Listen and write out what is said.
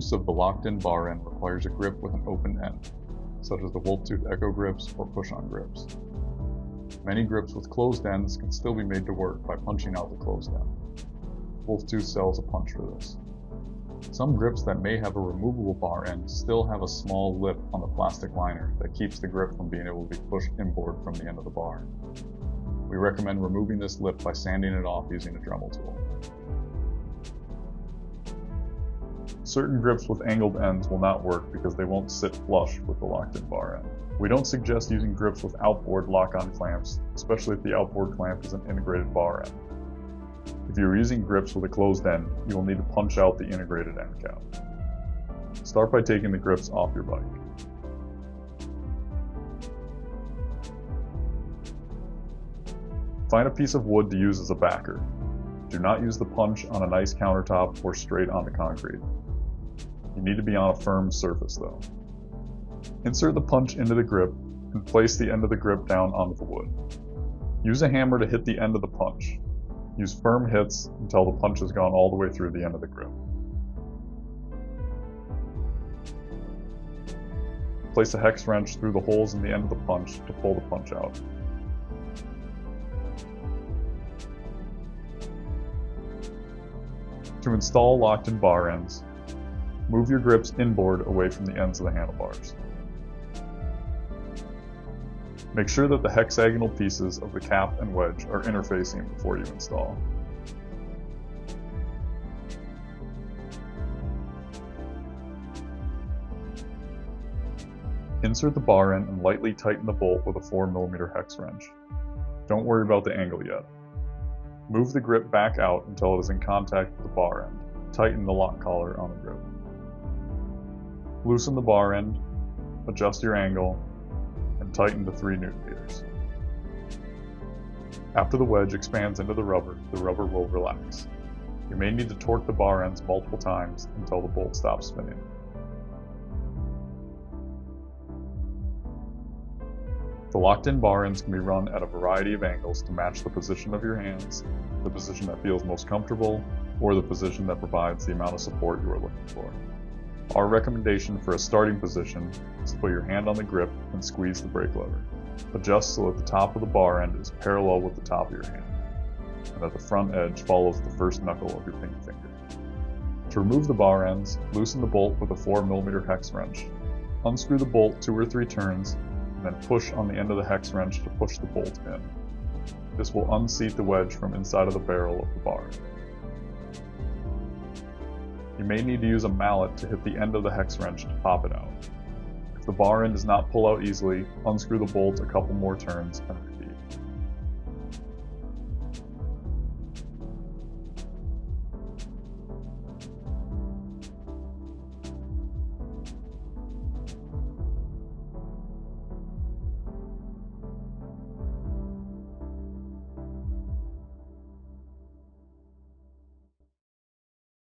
use of the locked-in bar end requires a grip with an open end, such as the Wolf-Tooth Echo grips or push-on grips. Many grips with closed ends can still be made to work by punching out the closed end. Wolf-Tooth sells a punch for this. Some grips that may have a removable bar end still have a small lip on the plastic liner that keeps the grip from being able to be pushed inboard from the end of the bar. We recommend removing this lip by sanding it off using a Dremel tool. Certain grips with angled ends will not work because they won't sit flush with the locked-in bar end. We don't suggest using grips with outboard lock-on clamps, especially if the outboard clamp is an integrated bar end. If you are using grips with a closed end, you will need to punch out the integrated end cap. Start by taking the grips off your bike. Find a piece of wood to use as a backer. Do not use the punch on a nice countertop or straight onto concrete. You need to be on a firm surface though. Insert the punch into the grip and place the end of the grip down onto the wood. Use a hammer to hit the end of the punch. Use firm hits until the punch has gone all the way through the end of the grip. Place a hex wrench through the holes in the end of the punch to pull the punch out. To install locked-in bar ends, move your grips inboard away from the ends of the handlebars. Make sure that the hexagonal pieces of the cap and wedge are interfacing before you install. Insert the bar end and lightly tighten the bolt with a 4mm hex wrench. Don't worry about the angle yet. Move the grip back out until it is in contact with the bar end. Tighten the lock collar on the grip. Loosen the bar end, adjust your angle, and tighten to 3 Nm. After the wedge expands into the rubber will relax. You may need to torque the bar ends multiple times until the bolt stops spinning. The locked-in bar ends can be run at a variety of angles to match the position of your hands, the position that feels most comfortable, or the position that provides the amount of support you are looking for. Our recommendation for a starting position is to put your hand on the grip and squeeze the brake lever. Adjust so that the top of the bar end is parallel with the top of your hand, and that the front edge follows the first knuckle of your pinky finger. To remove the bar ends, loosen the bolt with a 4mm hex wrench. Unscrew the bolt 2 or 3 turns, and then push on the end of the hex wrench to push the bolt in. This will unseat the wedge from inside of the barrel of the bar. You may need to use a mallet to hit the end of the hex wrench to pop it out. If the bar end does not pull out easily, unscrew the bolt a couple more turns and